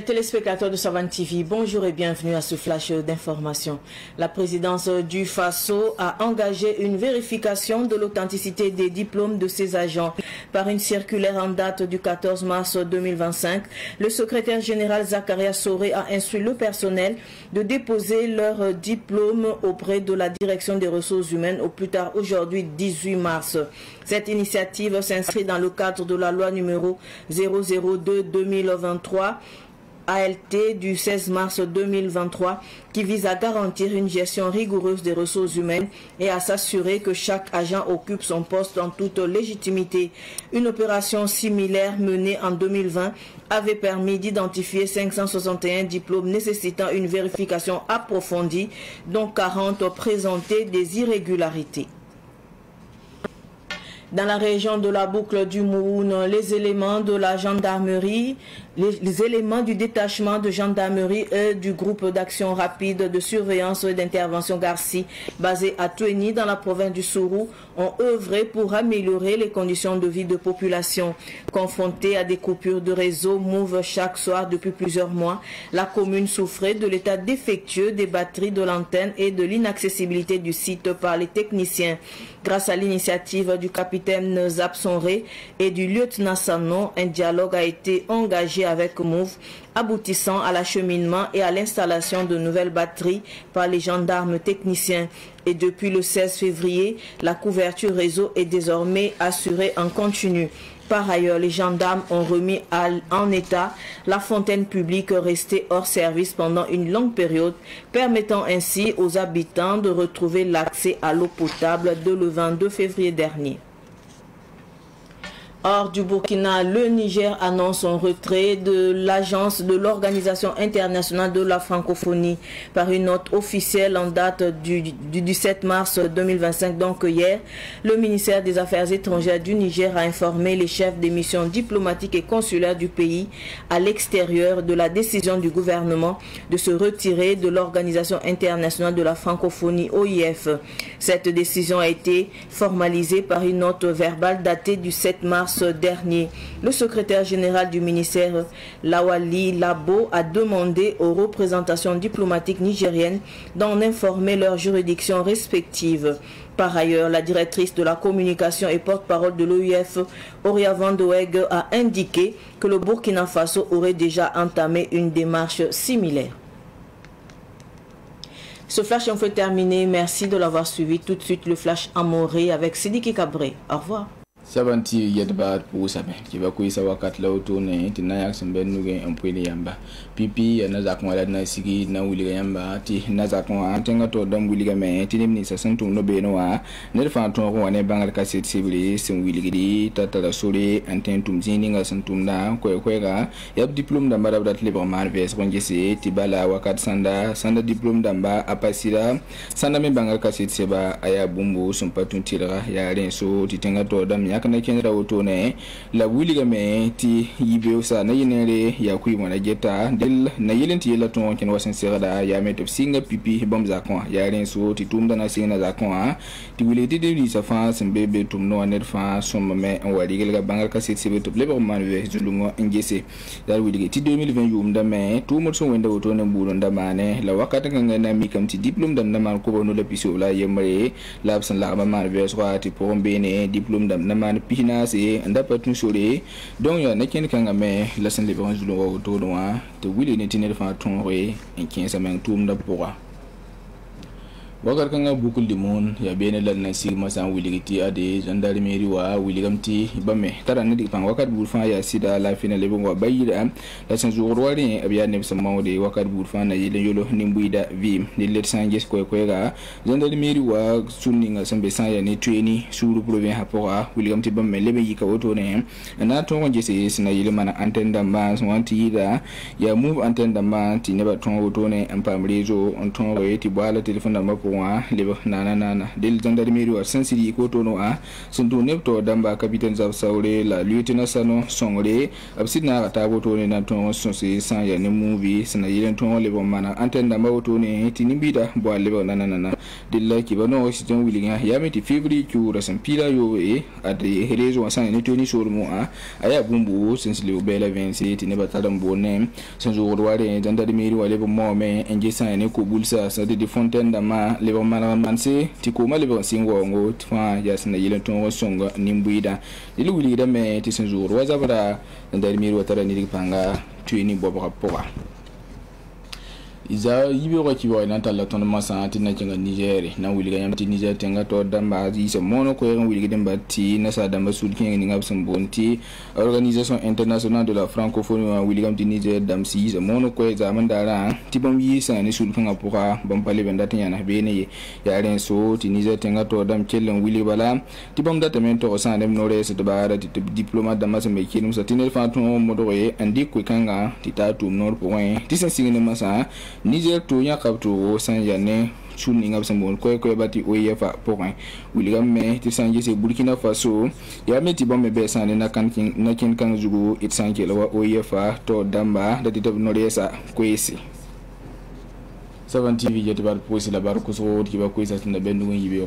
Téléspectateurs de Savane TV, bonjour et bienvenue à ce flash d'information. La présidence du FASO a engagé une vérification de l'authenticité des diplômes de ses agents. Par une circulaire en date du 14 mars 2025, le secrétaire général Zakaria Soré a instruit le personnel de déposer leurs diplômes auprès de la direction des ressources humaines au plus tard aujourd'hui 18 mars. Cette initiative s'inscrit dans le cadre de la loi numéro 002-2023 ALT du 16 mars 2023 qui vise à garantir une gestion rigoureuse des ressources humaines et à s'assurer que chaque agent occupe son poste en toute légitimité. Une opération similaire menée en 2020 avait permis d'identifier 561 diplômes nécessitant une vérification approfondie, dont 40 présentaient des irrégularités. Dans la région de la boucle du Mouhoun, les éléments de la gendarmerie, les éléments du détachement de gendarmerie et du groupe d'action rapide de surveillance et d'intervention Garci, basé à Touéni dans la province du Sourou, ont œuvré pour améliorer les conditions de vie de population. Confrontée à des coupures de réseau Move chaque soir depuis plusieurs mois, la commune souffrait de l'état défectueux des batteries de l'antenne et de l'inaccessibilité du site par les techniciens. Grâce à l'initiative du capitaine Zapsonré et du lieutenant Sanon, un dialogue a été engagé avec Move, aboutissant à l'acheminement et à l'installation de nouvelles batteries par les gendarmes techniciens. Et depuis le 16 février, la couverture réseau est désormais assurée en continu. Par ailleurs, les gendarmes ont remis en état la fontaine publique restée hors service pendant une longue période, permettant ainsi aux habitants de retrouver l'accès à l'eau potable dès le 22 février dernier. Hors du Burkina, le Niger annonce son retrait de l'agence de l'Organisation internationale de la francophonie. Par une note officielle en date du 17 mars 2025, donc hier, le ministère des Affaires étrangères du Niger a informé les chefs des missions diplomatiques et consulaires du pays à l'extérieur de la décision du gouvernement de se retirer de l'Organisation internationale de la francophonie OIF. Cette décision a été formalisée par une note verbale datée du 7 mars dernier. Le secrétaire général du ministère, Lawali Labo, a demandé aux représentations diplomatiques nigériennes d'en informer leurs juridictions respectives. Par ailleurs, la directrice de la communication et porte-parole de l'OIF, Oria Vandoeg, a indiqué que le Burkina Faso aurait déjà entamé une démarche similaire. Ce flash est terminé. Merci de l'avoir suivi. Tout de suite, le flash Amoré avec Sidiki Cabré. Au revoir. Sabanti yedba pour sabe qui va courir sa wakat la autourne tina yak semben nuge empwele yamba pipi na zakon ala na sigi na wuli yamba ti na zakon antenga to dam wuli ga me ti ni sa santum no be no wa ne fa to ko ne bangal ka set sibli sim wuli gidi tatala sore antentum zini nga santum da ko ga yab diplôme da mara dat libre mar ves ko ngese ti bala wakat sanda diplôme damba apasira sanda me bangal ka set seba aya bumbu sum patun tilra ya ren so ti tenga to dam yakana kenra autone la wuliga me ti yibe sa na yinere ya kuyi mona geta del na yelenti yela ton ken wasen serada ya metop singa pipi bam zakon ya ren so ti tumda na singa zakon ti wuleti de li sa fa sembe tum no aner fa som me en wadi gelga bangal ka set sebe top lebe man we zulungo ngese dal wuliga ti 2020 yum da me tu mo so wenda autone bulo ndamane la wakata nga na mi kam ti diplôme dam na man ko no le piso la yemre la absan la ma man we so ti pombe ne diplôme dam na man pina se anda patun sore donc ya na ken kanga me la sen le bon zulo wo to do wa te wili ne tinel fa ton re en 15 men tum da pourra Wakar kanga bukul limon ya bene la na sigma san wiligiti ade gendarmerie wa wiligamti bame tara ne dipan wakar bulfan ya sida la fina le bon wa bayida la san jour wari abiya ne sama de wakar bulfan na yele yolo nimbuida vi ni let sanges ko ga gendarmerie wa sunninga sambe san ya ne tueni suru province hapora wiligamti bame lebe yika woto ne na to ngonje se sina yele mana antenda ma wanti da ya move antenda ma ti ne ba ton woto ne ampam rezo on ton re ti bala telephone ma poa lebo nana del gendarmerie wa Saint-Cyr ko to no a sun to ne to damba capitaine Zab Sauré la lieutenant Sano Songre absidna ta boto ne na to so se san ya ne movie sana yelen to lebo mana antenne damba boto ne tinibida bo lebo nana dilla ki bano oxygen wilinga ya meti février ki ura san pila yo e ade rezo san ne to ni sur mo a aya bumbu since le bela 27 ne batadam bonne sans jour wale gendarmerie wa lebo mo me enje san ne ko bulsa sa de fontaine dama lebo mana manse ti ko ma lebo singo ngo tfa ya sana yelen to songa nimbuida dilu wili da me ti sans jour wa zabara gendarmerie wa tara ni panga tuini bobo rapora iza yibe ko ci boy nan talla ton ma santi na ci nga Niger na wuli ga yamti Niger tenga to damba yi se mono ko ren wuli ga demba ti na sa damba sud kin ni ngab sam bonti organisation internationale de la francophonie wa wuli ga yamti Niger dam si se mono ko za man dara ti bam yi sa ni sud kan apura bam pale ben datin yana be ne ya ren so ti Niger tenga to dam kellen wuli bala ti bam data men to sa dem no res de bara ti diplomate dama se me kinum sa tinel fa to modo e andi ko kanga ti ta tum nor point ti sen singene masa Niger to nya kapto san yane chuni ngab sambon ko bati OEF point wiligam me ti sanje se Burkina Faso ya meti bombe be san na kan kan jugo it sanje lawa OEF to damba da ti no resa ko esi 7 TV jeti bar posi la bar ko so ti ba ko isa tin da bendu ngi be